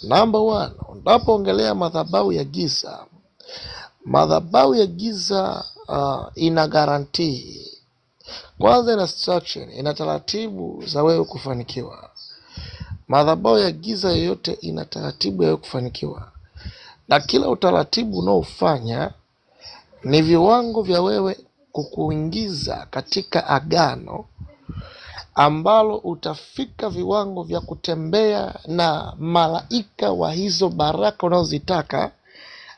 Number one, unapoongelea madhabahu ya giza, madhabahu ya giza ina guarantee. Kwanza ina instruction, ina taratibu za wewe kufanikiwa. Madhabahu ya giza yoyote ina taratibu ya wewe kufanikiwa. Na kila utaratibu unaofanya ni viwango vya wewe kukuingiza katika agano ambalo utafika viwango vya kutembea na malaika wa hizo baraka unazozitaka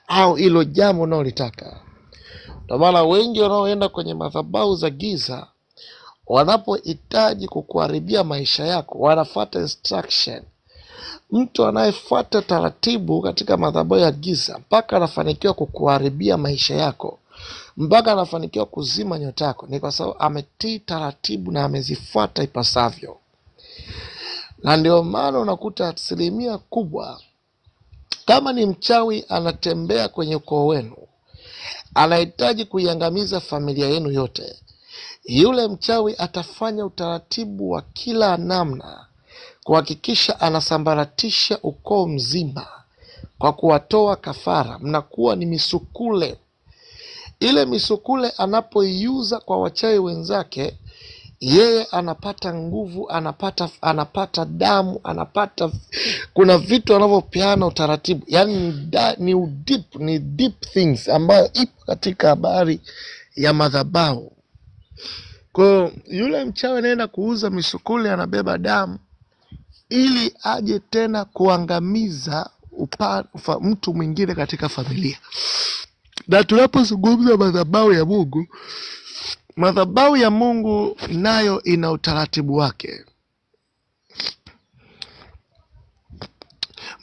au hilo jambo unalolitaka. Ndio maana wengi wanaoenda kwenye madhabahu za giza wanapohitaji kukuharibia maisha yako wanafuata instruction. Mtu anayefuata taratibu katika madhabahu ya giza mpaka anafanikiwa kukuharibia maisha yako, mpaka anafanikiwa kuzima nyota yako, ni kwa sababu ametii taratibu na amezifuata ipasavyo. Na ndio maana unakuta asilimia kubwa, kama ni mchawi anatembea kwenye ukoo wenu, anahitaji kuiangamiza familia yenu yote, yule mchawi atafanya utaratibu wa kila namna kuhakikisha anasambaratisha ukoo mzima kwa kuwatoa kafara. Mnakuwa ni misukule. Ile misukule anapoiuza kwa wachawi wenzake, yeye anapata nguvu, anapata damu, kuna vitu anavyopeana utaratibu. Yani ni deep things ambayo ipo katika habari ya madhabahu. Kwa yule mchawi anaenda kuuza misukule, anabeba damu ili aje tena kuangamiza mtu mwingine katika familia. Na tunapozungumza madhabahu ya Mungu, madhabahu ya Mungu nayo ina utaratibu wake.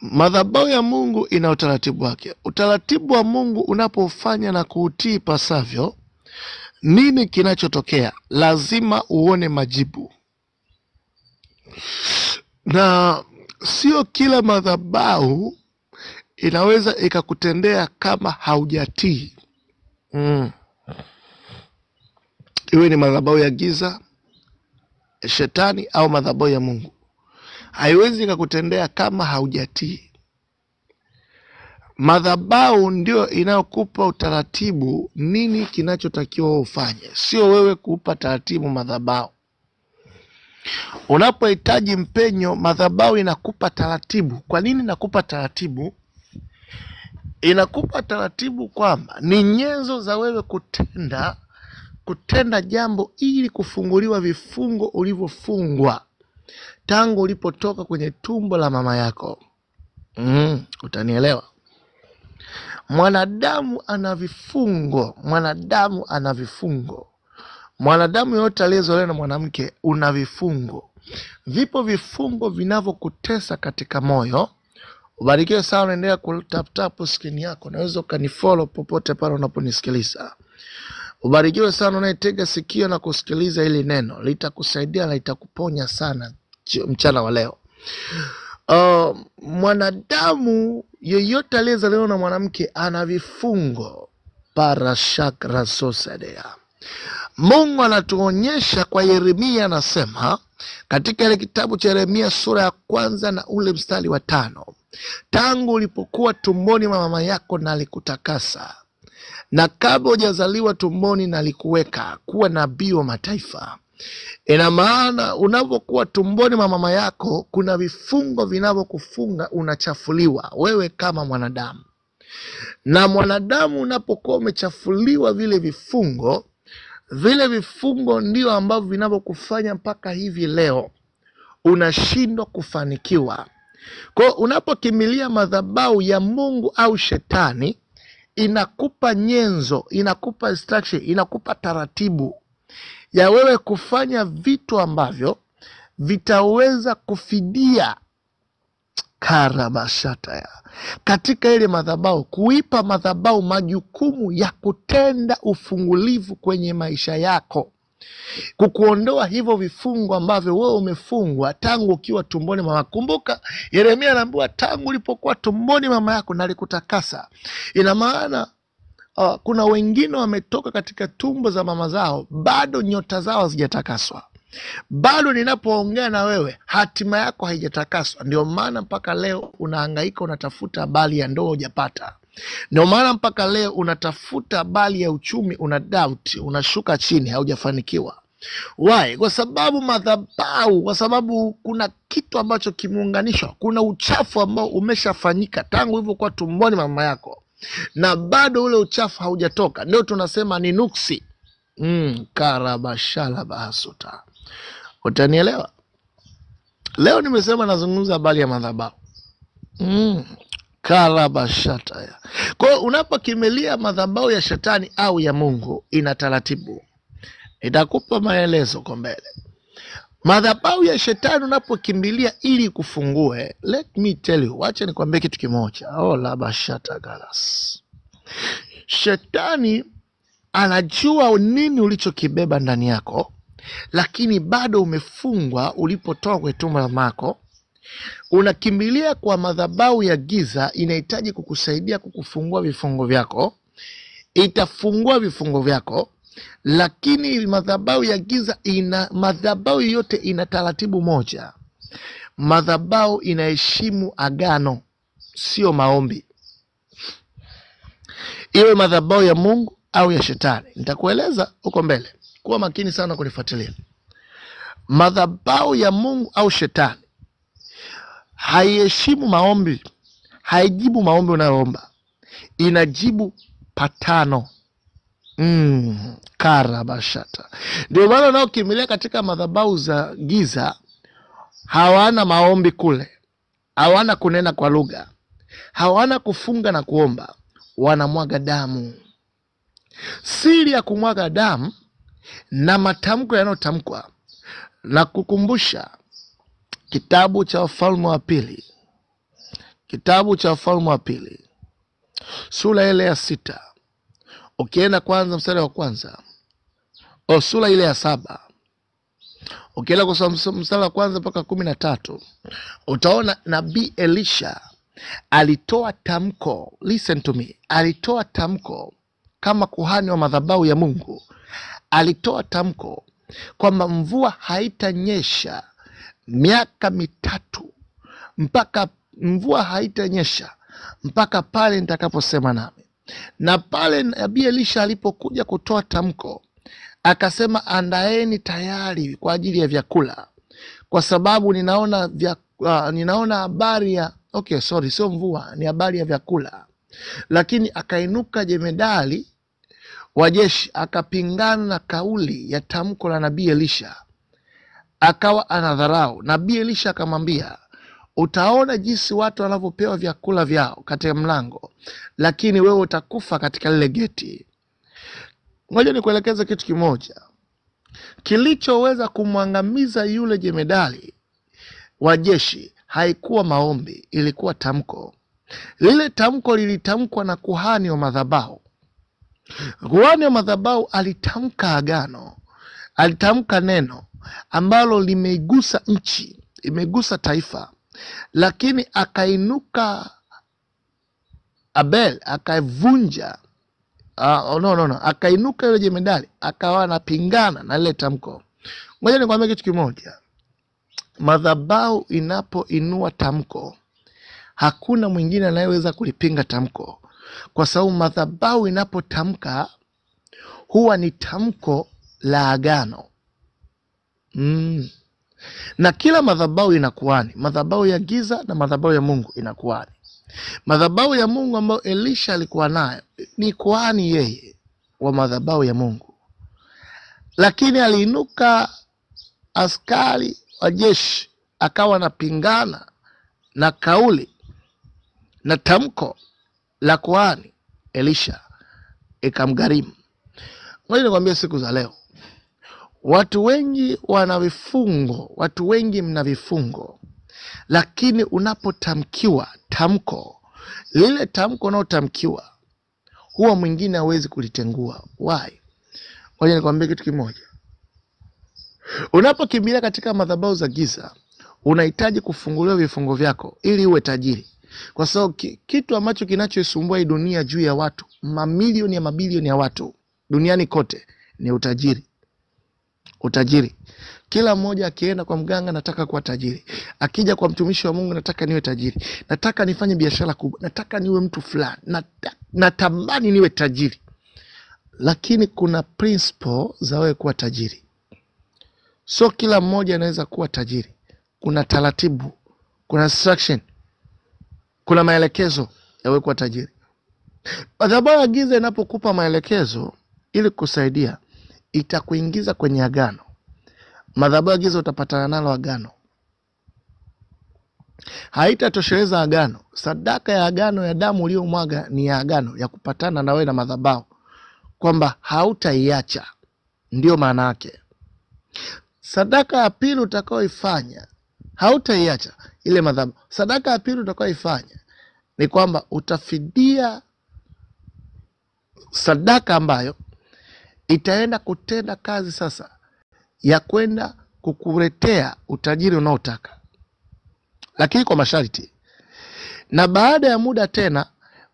Madhabahu ya Mungu ina utaratibu wake. Utaratibu wa Mungu unapofanya na kuutii pasavyo, nini kinachotokea? Lazima uone majibu. Na sio kila madhabahu inaweza ikakutendea kama haujatii. Iwe ni madhabahu ya giza, shetani au madhabahu ya Mungu, haiwezi ikakutendea kama haujatii. Madhabahu ndio inayokupa utaratibu nini kinachotakiwa ufanye, sio wewe kuupa taratibu madhabahu. Unapohitaji mpenyo, madhabahu inakupa taratibu. Kwa nini inakupa taratibu? Inakupa taratibu kwamba ni nyenzo za wewe kutenda jambo ili kufunguliwa vifungo ulivyofungwa tangu ulipotoka kwenye tumbo la mama yako. Utanielewa? Mwanadamu ana vifungo. Mwanadamu yote aliyezolewa na mwanamke una vifungo. Vipo vifungo vinavyokutesa katika moyo. Ubarikiwe sana, unaendelea kutap screen yako. Naweza ukanifollow popote pale unaponisikiliza. Ubarikiwe sana unayetega sikio na kusikiliza hili neno. Litakusaidia na litakuponya sana mchana wa leo. Mwanadamu yeyote aliyezaliwa na mwanamke ana vifungo. Parashakra sosadea. Mungu anatuonyesha kwa Yeremia, anasema katika ile kitabu cha Yeremia sura ya 1 na ule mstari wa 5, tangu ulipokuwa tumboni mwa mama yako nalikutakasa, na kabla hujazaliwa tumboni nalikuweka kuwa nabii wa mataifa. Ina maana unapokuwa tumboni mwa mama yako kuna vifungo vinavyokufunga, unachafuliwa wewe kama mwanadamu. Na mwanadamu unapokuwa umechafuliwa vile vifungo ndio ambavyo vinavyokufanya mpaka hivi leo unashindwa kufanikiwa. Kwa unapokimilia madhabahu ya Mungu au shetani, inakupa nyenzo, inakupa instruction, inakupa taratibu ya wewe kufanya vitu ambavyo vitaweza kufidia karabashata katika ile madhabahu, kuipa madhabahu majukumu ya kutenda ufungulivu kwenye maisha yako, kukuondoa hivyo vifungo ambavyo wewe umefungwa tangu ukiwa tumboni mama. Kumbuka Yeremia anaambiwa tangu ulipokuwa tumboni mama yako nalikutakasa. Ina maana kuna wengine wametoka katika tumbo za mama zao, bado nyota zao hazijatakaswa. bado ninapoongea na wewe hatima yako haijatakaswa. Ndio maana mpaka leo unahangaika, unatafuta habari ya ndoa hujapata. Ndio maana mpaka leo unatafuta habari ya uchumi, una doubt, unashuka chini, haujafanikiwa. Why? Kwa sababu madhabahu, kwa sababu kuna kitu ambacho kimeunganishwa, kuna uchafu ambao umeshafanyika tangu hivyo kwa tumboni mama yako, na bado ule uchafu haujatoka. Ndio tunasema ni nuksi. Karabashala bahasuta. Utanielewa? Leo nimesema nazungumza habari ya madhabahu. Karabashata ya. Kwa hiyo unapokimbilia madhabahu ya shetani au ya Mungu, ina taratibu. Nitakupa maelezo kwa mbele. Madhabahu ya shetani unapokimbilia ili kufungue, let me tell you, wacha nikwambie kitu kimoja. La bashata galas. Shetani anajua nini ulichokibeba ndani yako, lakini bado umefungwa ulipotoka kwa tumbo la mako. Unakimbilia kwa madhabahu ya giza, inahitaji kukusaidia kukufungua vifungo vyako. Itafungua vifungo vyako, lakini madhabahu ya giza madhabahu yote ina taratibu moja. Madhabahu inaheshimu agano, sio maombi. Iwe madhabahu ya Mungu au ya shetani. Nitakueleza huko mbele. Kuwa makini sana kunifuatilia. Madhabahu ya Mungu au shetani haiheshimu maombi, haijibu maombi unayoomba, inajibu patano. Karabashata. Ndio maana unaokimbilia katika madhabahu za giza hawana maombi kule, hawana kunena kwa lugha, hawana kufunga na kuomba, wanamwaga damu. Siri ya kumwaga damu na matamko yanayotamkwa, na kukumbusha kitabu cha Wafalme wa Pili, kitabu cha Wafalme wa Pili sura ile ya 6, ukienda kwanza mstari wa kwanza, sura ile ya 7, ukienda kwa mstari wa kwanza mpaka 13, utaona nabii Elisha alitoa tamko. Listen to me. Alitoa tamko kama kuhani wa madhabahu ya Mungu. Alitoa tamko kwamba mvua haitanyesha miaka 3, mpaka mvua haitanyesha mpaka pale nitakaposema nami. Na pale nabii Elisha alipokuja kutoa tamko, akasema andaeni tayari kwa ajili ya vyakula, kwa sababu ninaona habari ya sio mvua, ni habari ya vyakula. Lakini akainuka jemedali wa jeshi akapingana na kauli ya tamko la nabii Elisha, akawa anadharau. Nabii Elisha akamwambia, utaona jinsi watu wanavyopewa vyakula vyao katika mlango, lakini wewe utakufa katika lile geti. Ngoja nikuelekeze kitu kimoja. Kilichoweza kumwangamiza yule jemedali wa jeshi haikuwa maombi, ilikuwa tamko. Lile tamko lilitamkwa na kuhani wa madhabahu. Kuhani wa madhabahu alitamka agano, alitamka neno ambalo limeigusa nchi, imegusa taifa. Lakini akainuka Abel, akavunja akainuka yule jemedali, akawa anapingana na lile tamko. Ngoja nikwambie kitu kimoja. Madhabahu inapoinua tamko, hakuna mwingine anayeweza kulipinga tamko, kwa sababu madhabahu inapotamka huwa ni tamko la agano. Na kila madhabahu inakuani, madhabahu ya giza na madhabahu ya Mungu inakuani. Madhabahu ya Mungu ambayo Elisha alikuwa nayo ni kuhani yeye wa madhabahu ya Mungu, lakini aliinuka askari wa jeshi akawa anapingana na kauli na tamko la kuhani Elisha, ikamgharimu. Ngoja nikwambie, siku za leo watu wengi wana vifungo, watu wengi mna vifungo, lakini unapotamkiwa tamko, lile tamko unaotamkiwa huwa mwingine hawezi kulitengua. Why? Ngoja nikwambie kitu kimoja. Unapokimbilia katika madhabahu za giza, unahitaji kufunguliwa vifungo vyako ili uwe tajiri. Kwa sababu kitu ambacho kinachoisumbua hii dunia juu ya watu, mamilioni ya mabilioni ya watu duniani kote, ni utajiri. utajiri. Kila mmoja akienda kwa mganga, nataka kuwa tajiri. Akija kwa mtumishi wa Mungu, nataka niwe tajiri. Nataka nifanye biashara kubwa. Nataka niwe mtu fulani. Natamani niwe tajiri. Lakini kuna principle za wewe kuwa tajiri. So kila mmoja anaweza kuwa tajiri. Kuna taratibu, kuna instruction, kuna maelekezo ya wewe kuwa tajiri. Madhabahu ya giza inapokupa maelekezo ili kusaidia, itakuingiza kwenye agano. Madhabahu ya giza utapatana nalo agano. Haitatosheleza agano. Sadaka ya agano ya damu uliyomwaga ni ya agano ya kupatana na wewe na madhabahu, kwamba hautaiacha. Ndio maana yake. Sadaka ya pili utakayoifanya, hautaiacha ile madhabahu. Sadaka ya pili utakayoifanya ni kwamba utafidia sadaka ambayo itaenda kutenda kazi sasa ya kwenda kukuletea utajiri unaotaka, lakini kwa masharti. Na baada ya muda tena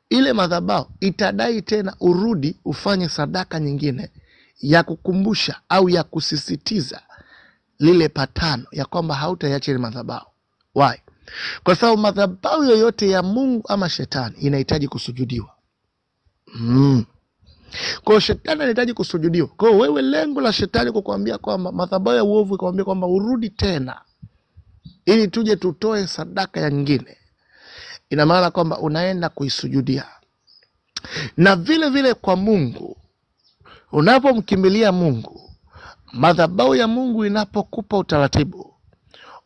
ile madhabahu itadai tena urudi ufanye sadaka nyingine ya kukumbusha au ya kusisitiza lile patano ya kwamba hautaiacha ile madhabahu. Why? Kwa sababu madhabahu yoyote ya Mungu ama shetani inahitaji kusujudiwa. Kwa shetani anahitaji kusujudiwa. Kwa wewe, lengo la shetani kukuambia kwamba madhabahu ya uovu kukuambia kwamba urudi tena ili tuje tutoe sadaka ya nyingine, ina maana kwamba unaenda kuisujudia. Na vile vile kwa Mungu, unapomkimbilia Mungu, madhabahu ya Mungu inapokupa utaratibu,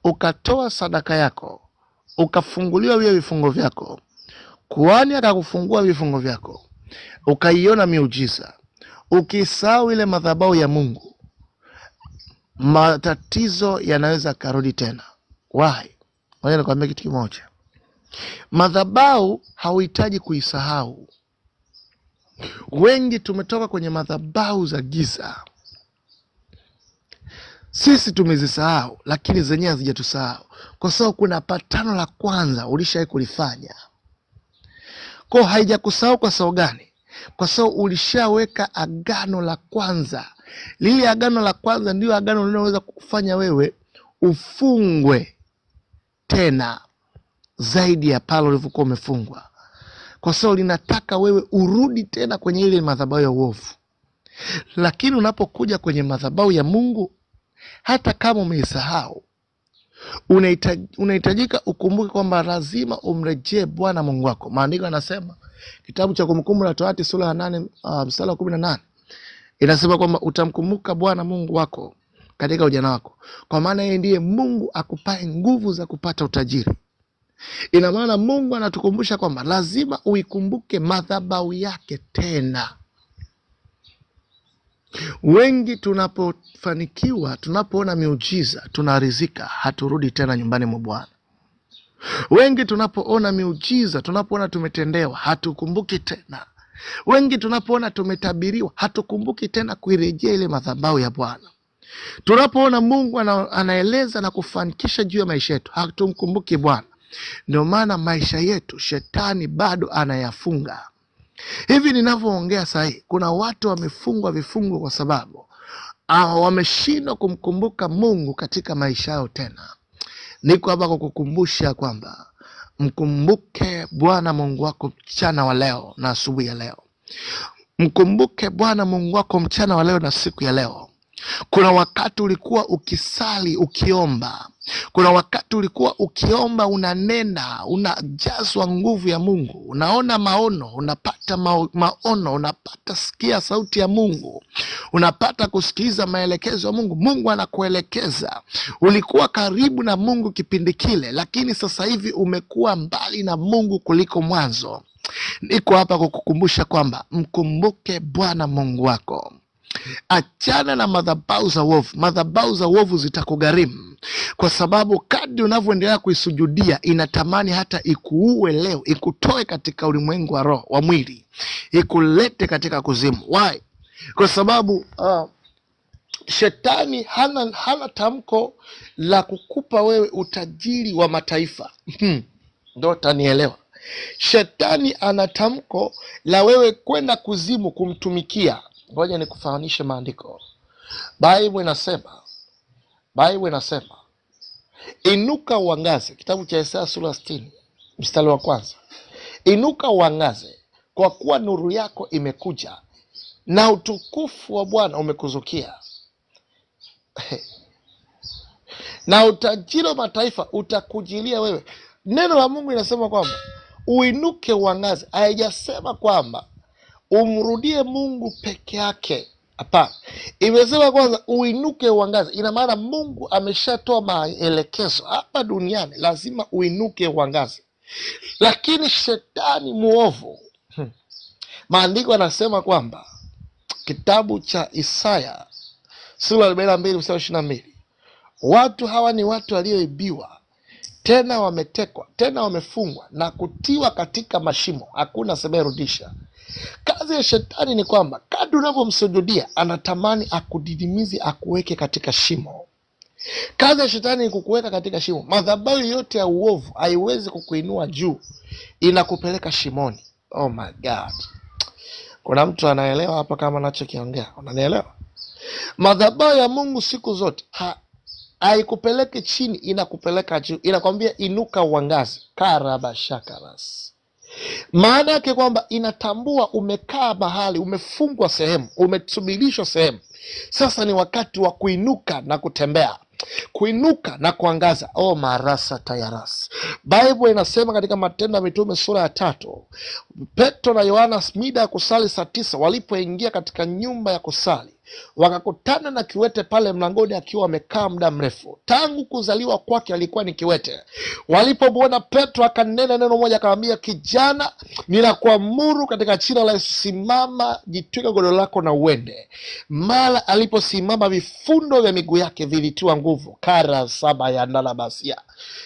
ukatoa sadaka yako, ukafunguliwa vile vifungo vyako, kuhani akakufungua vifungo vyako, ukaiona miujiza, ukisahau ile madhabahu ya Mungu, matatizo yanaweza karudi tena. Why? Ngoja nikwambie kitu kimoja. Madhabahu hauhitaji kuisahau. Wengi tumetoka kwenye madhabahu za giza. Sisi tumezisahau, lakini zenyewe hazijatusahau. Kwa sababu kuna patano la kwanza ulishawahi kulifanya. Kwa haijakusahau kwa sababu gani? Kwa sababu ulishaweka agano la kwanza. Lile agano la kwanza ndio agano linaloweza kufanya wewe ufungwe tena zaidi ya pale ulivyokuwa umefungwa. Kwa sababu linataka wewe urudi tena kwenye ile madhabahu ya uovu. Lakini unapokuja kwenye madhabahu ya Mungu, hata kama umeisahau, unahitajika ukumbuke kwamba lazima umrejee Bwana Mungu wako. Maandiko yanasema, kitabu cha Kumbukumbu la Torati sura ya 8 mstari wa 18, inasema kwamba utamkumbuka Bwana Mungu wako katika ujana wako, kwa maana yeye ndiye Mungu akupae nguvu za kupata utajiri. Ina maana Mungu anatukumbusha kwamba lazima uikumbuke madhabahu yake tena. Wengi tunapofanikiwa, tunapoona miujiza, tunarizika, haturudi tena nyumbani mwa Bwana. Wengi tunapoona miujiza, tunapoona tumetendewa, hatukumbuki tena. Wengi tunapoona tumetabiriwa, hatukumbuki tena kuirejea ile madhabahu ya Bwana. Tunapoona Mungu anaeleza na kufanikisha juu ya maisha yetu, hatumkumbuki Bwana. Ndio maana maisha yetu shetani bado anayafunga. Hivi ninavyoongea sasa, kuna watu wamefungwa vifungo kwa sababu wameshindwa kumkumbuka Mungu katika maisha yao tena. Niko hapa kukukumbusha kwamba mkumbuke Bwana Mungu wako mchana wa leo na asubuhi ya leo. Mkumbuke Bwana Mungu wako mchana wa leo na siku ya leo. Kuna wakati ulikuwa ukisali ukiomba. Kuna wakati ulikuwa ukiomba unanena, unajazwa nguvu ya Mungu. Unaona maono, unapata maono, unapata sikia sauti ya Mungu. Unapata kusikiliza maelekezo ya Mungu. Mungu anakuelekeza. Ulikuwa karibu na Mungu kipindi kile, lakini sasa hivi umekuwa mbali na Mungu kuliko mwanzo. Niko hapa kukukumbusha kwamba mkumbuke Bwana Mungu wako. Achana na madhabahu za uovu. Madhabahu za uovu zitakugharimu, kwa sababu kadri unavyoendelea kuisujudia, inatamani hata ikuue leo, ikutoe katika ulimwengu wa roho wa mwili, ikulete katika kuzimu. Why? Kwa sababu shetani hana tamko la kukupa wewe utajiri wa mataifa. Ndio tanielewa. Shetani ana tamko la wewe kwenda kuzimu kumtumikia. Ngoja nikufananishe maandiko. Bible inasema inuka uangaze, kitabu cha Isaya sura 60 mstari wa kwanza. Inuka uangaze, kwa kuwa nuru yako imekuja na utukufu wa Bwana umekuzukia. Na utajiri wa mataifa utakujilia wewe. Neno la Mungu linasema kwamba uinuke uangaze. Haijasema kwamba umrudie Mungu peke yake. Hapana. Imesema kwanza uinuke uangaze. Ina maana Mungu ameshatoa maelekezo hapa duniani lazima uinuke uangaze. Lakini shetani muovu, maandiko yanasema kwamba kitabu cha Isaya sura 42 mstari 22, watu hawa ni watu walioibiwa, tena wametekwa, tena wamefungwa na kutiwa katika mashimo, hakuna semerudisha. Kazi ya shetani ni kwamba kadri unavyomsujudia anatamani akudidimizi, akuweke katika shimo. Kazi ya shetani ni kukuweka katika shimo. Madhabahu yote ya uovu haiwezi kukuinua juu, inakupeleka shimoni. Oh my God. Kuna mtu anaelewa hapa kama nachokiongea? Unanielewa? Madhabahu ya Mungu siku zote haikupeleki chini, inakupeleka juu. Inakwambia inuka uangaze. Karabashakaras. Maana yake kwamba inatambua umekaa mahali, umefungwa sehemu, umesubirishwa sehemu. Sasa ni wakati wa kuinuka na kutembea, kuinuka na kuangaza. Oh marasa tayaras. Bible inasema katika Matendo ya Mitume sura ya 3, Petro na Yohana mida ya kusali saa 9 walipoingia katika nyumba ya kusali, wakakutana na kiwete pale mlangoni akiwa amekaa muda mrefu. Tangu kuzaliwa kwake alikuwa ni kiwete. Walipomwona Petro akanena neno moja, akamwambia, kijana, ninakuamuru katika jina la Yesu, simama, jitwike godoro lako na uende. Mara aliposimama vifundo vya miguu yake vilitiwa nguvu. Kara saba ya nala basia.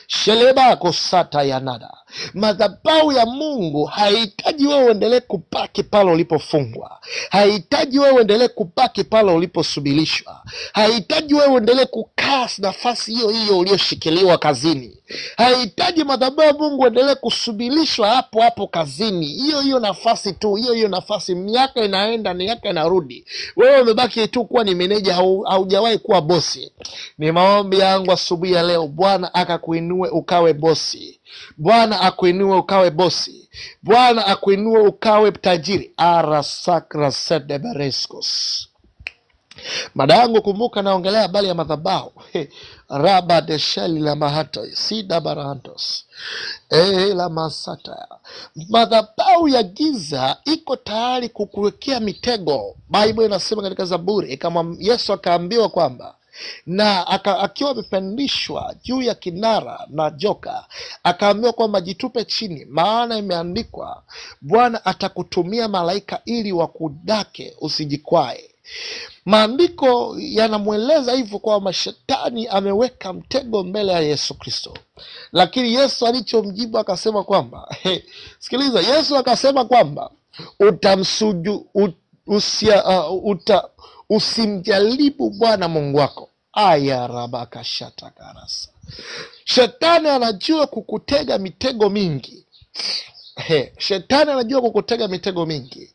Sheleba kosata ya nada. Madhabahu ya Mungu haihitaji wewe uendelee kubaki pale ulipofungwa. Haihitaji wewe uendelee kubaki pale uliposubilishwa. Haihitaji wewe uendelee kukaa nafasi hiyo hiyo ulioshikiliwa kazini. Haihitaji madhabahu ya Mungu uendelee kusubilishwa hapo hapo kazini. Hiyo hiyo nafasi tu, hiyo hiyo nafasi. Miaka inaenda, miaka inarudi. Wewe umebaki tu kuwa ni meneja, haujawahi kuwa bosi. Ni maombi yangu asubuhi ya leo, Bwana akakuinue ukawe bosi. Bwana akuinue ukawe bosi. Bwana akuinue ukawe tajiri. Arasakra sede bereskos. Madangu, kumbuka naongelea habari ya madhabahu. Raba de sheli la mahato sida barantos. La masata. Madhabahu ya giza iko tayari kukuwekea mitego. Bible inasema katika Zaburi, kama Yesu akaambiwa kwamba na akiwa amepandishwa juu ya kinara na joka, akaambiwa kwamba jitupe chini, maana imeandikwa, Bwana atakutumia malaika ili wakudake usijikwae. Maandiko yanamweleza hivyo kwamba shetani ameweka mtego mbele ya Yesu Kristo. Lakini Yesu alichomjibu akasema kwamba sikiliza, Yesu akasema kwamba usimjaribu Bwana Mungu wako. Aya rabaka shatakarasa. Shetani anajua kukutega mitego mingi. Shetani anajua kukutega mitego mingi.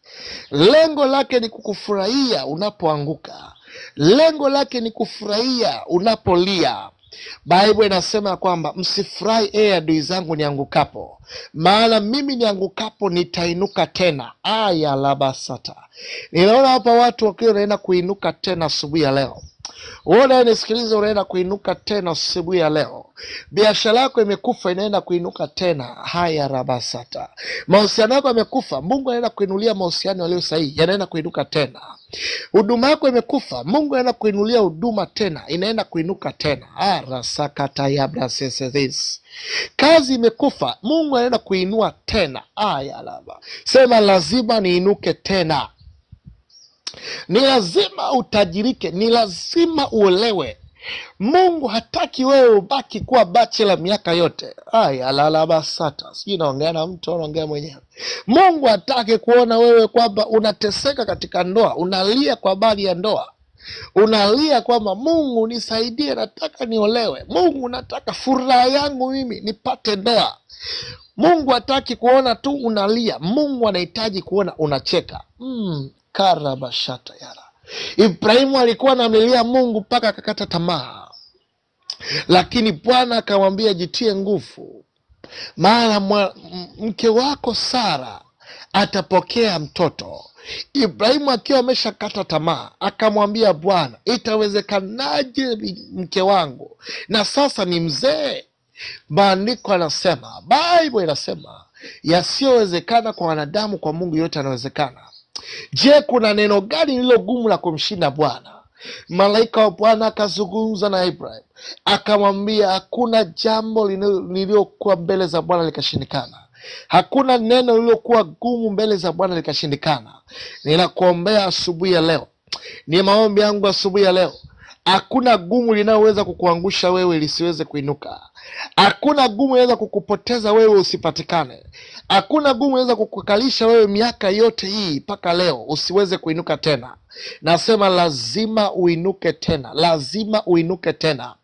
Lengo lake ni kukufurahia unapoanguka. Lengo lake ni kufurahia unapolia. Bible inasema kwamba msifurahi adui zangu niangukapo, maana mimi niangukapo nitainuka tena. Aya labasata. Ninaona hapa watu wakiwa wanaenda kuinuka tena asubuhi ya leo. Wewe nisikilize, unaenda kuinuka tena asubuhi ya leo. Biashara yako imekufa, inaenda kuinuka tena. Haya rabasata. Mahusiano yako yamekufa, Mungu anaenda kuinulia mahusiano yaliyo sahihi, yanaenda kuinuka tena. Huduma yako imekufa, Mungu anaenda kuinulia huduma tena, inaenda kuinuka tena. Arasakata yabraseses. Kazi imekufa, Mungu anaenda kuinua tena. Aya laba. Sema lazima niinuke tena. Ni lazima utajirike, ni lazima uolewe. Mungu hataki wewe ubaki kuwa bachelor miaka yote. Aya lalabasata. Sijui naongea na mtu, naongea mwenyewe. Mungu hataki kuona wewe kwamba unateseka katika ndoa, unalia kwa habari ya ndoa. Unalia kwamba Mungu nisaidie, nataka niolewe. Mungu nataka furaha yangu mimi nipate ndoa. Mungu hataki kuona tu unalia. Mungu anahitaji kuona unacheka. Karabashata yara. Ibrahimu alikuwa anamlilia Mungu mpaka akakata tamaa, lakini Bwana akamwambia jitie nguvu, maana mke wako Sara atapokea mtoto. Ibrahimu akiwa ameshakata tamaa akamwambia Bwana, itawezekanaje mke wangu na sasa ni mzee? Maandiko anasema, Bible inasema, yasiyowezekana kwa wanadamu kwa Mungu yote yanawezekana. Je, kuna neno gani lilo gumu la kumshinda Bwana? Malaika wa Bwana akazungumza na Ibrahim akamwambia, hakuna jambo lililokuwa mbele za Bwana likashindikana. Hakuna neno lililokuwa gumu mbele za Bwana likashindikana. Ninakuombea asubuhi ya leo, ni maombi yangu asubuhi ya leo, hakuna gumu linaloweza kukuangusha wewe lisiweze kuinuka. Hakuna gumu linaweza kukupoteza wewe usipatikane. Hakuna gumu linaweza kukukalisha wewe miaka yote hii mpaka leo usiweze kuinuka tena. Nasema lazima uinuke tena, lazima uinuke tena,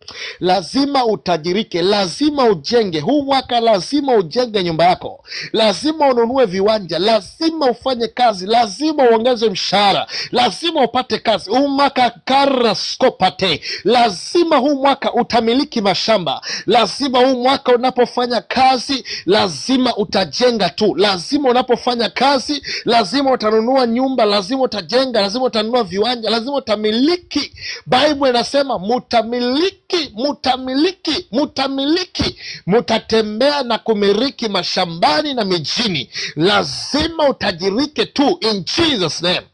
lazima utajirike, lazima ujenge. Huu mwaka lazima ujenge nyumba yako, lazima ununue viwanja, lazima ufanye kazi, lazima uongeze mshahara, lazima upate kazi. Huu mwaka karaskopate, lazima huu mwaka utamiliki mashamba, lazima huu mwaka unapofanya kazi lazima utajenga tu, lazima unapofanya kazi lazima utanunua nyumba, lazima utajenga, lazima utanunua viwanja, lazima utamiliki. Bible inasema mutamiliki, mutamiliki, mutamiliki, mutatembea na kumiliki mashambani na mijini. Lazima utajirike tu in Jesus name.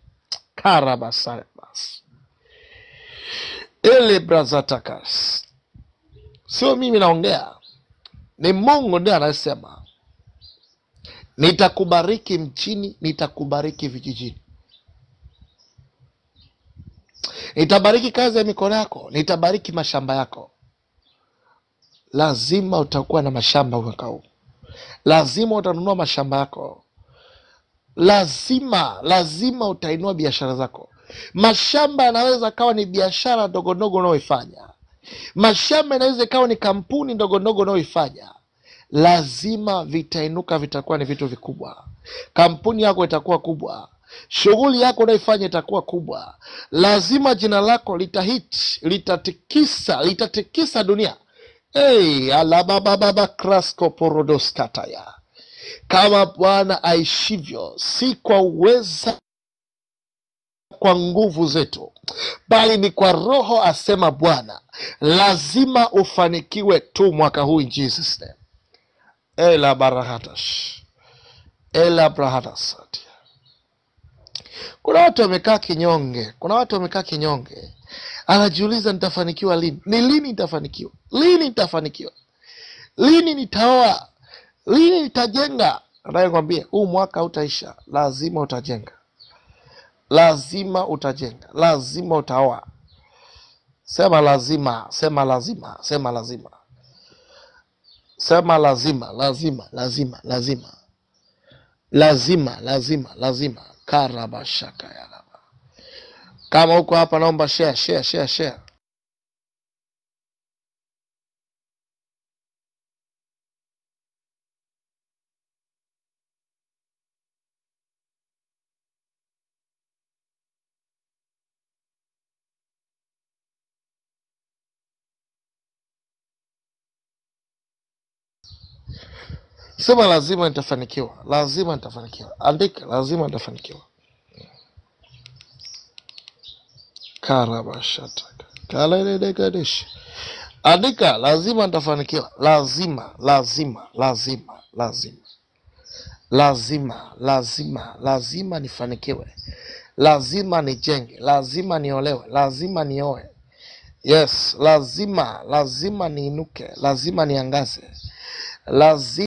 Karabasarabas ele brazatakas. Sio mimi naongea, ni Mungu ndiye anasema, nitakubariki mjini, nitakubariki vijijini, nitabariki kazi ya mikono yako, nitabariki mashamba yako. Lazima utakuwa na mashamba mwaka huu, lazima utanunua mashamba yako, lazima utainua biashara zako. Mashamba yanaweza kawa ni biashara ndogo ndogo unaoifanya, mashamba yanaweza kawa ni kampuni ndogo ndogo unaoifanya. Lazima vitainuka, vitakuwa ni vitu vikubwa. Kampuni yako itakuwa kubwa, shughuli yako unaifanya itakuwa kubwa. Lazima jina lako litatikisa dunia. Alabababa krasko porodos kataya. Kama Bwana aishivyo, si kwa uweza kwa nguvu zetu, bali ni kwa Roho, asema Bwana. Lazima ufanikiwe tu mwaka huu in Jesus name. Ela barahatash, ela brahatash. Kuna watu wamekaa kinyonge, anajiuliza nitafanikiwa lini? Ni lini nitafanikiwa? Lini nitafanikiwa? Lini nitaoa? Lini nitajenga? Anayekwambia huu mwaka utaisha, lazima utajenga, lazima utajenga, lazima utaoa. Sema lazima, sema lazima, sema lazima, sema lazima, lazima, lazima, lazima, lazima, lazima, lazima. Karabashaka ya laba. Kama uko hapa naomba share. Sema lazima nitafanikiwa, lazima nitafanikiwa. Andika lazima nitafanikiwa. Karabashataka kalelelekadish. Andika lazima nitafanikiwa, lazima, lazima, lazima, lazima, lazima, lazima, lazima nifanikiwe, lazima nijenge, lazima niolewe, lazima nioe. Yes, lazima niinuke, lazima niangaze, lazima